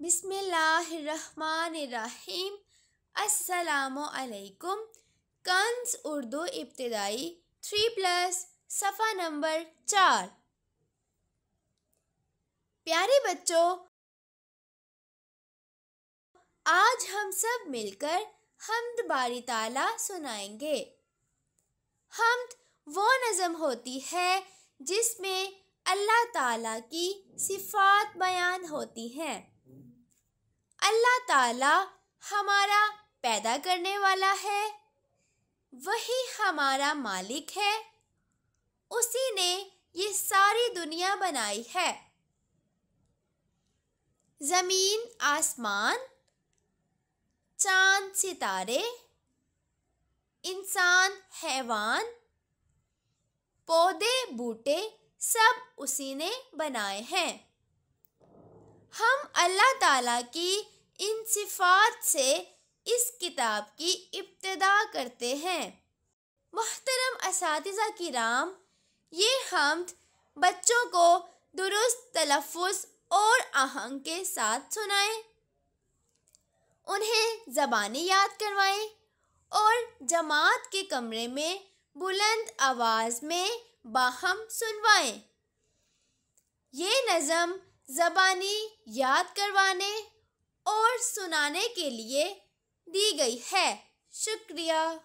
बिस्मिल्लाहिर्रहमानिर्रहीम। अस्सलामु अलैकुम। कंज़ उर्दू इब्तिदाई 3+ सफ़ा नंबर 4। प्यारे बच्चों, आज हम सब मिलकर हम्द बारी ताला सुनाएंगे। हम्द वो नज़म होती है जिसमें अल्लाह ताला की सिफ़ात बयान होती हैं। अल्लाह ताला हमारा पैदा करने वाला है, वही हमारा मालिक है, उसी ने ये सारी दुनिया बनाई है। ज़मीन आसमान, चाँद सितारे, इंसान हैवान, पौधे बूटे सब उसी ने बनाए हैं। हम अल्लाह ताला की इन सिफ़ात से इस किताब की इब्तिदा करते हैं। मोहतरम असातिज़ा किराम, ये हम्द बच्चों को दुरुस्त तलफ़्फ़ुज़ और आहंग के साथ सुनाएं, उन्हें ज़बानी याद करवाएं और जमात के कमरे में बुलंद आवाज़ में बाहम सुनवाएं। ये नज़म ज़बानी याद करवाने और सुनाने के लिए दी गई है। शुक्रिया।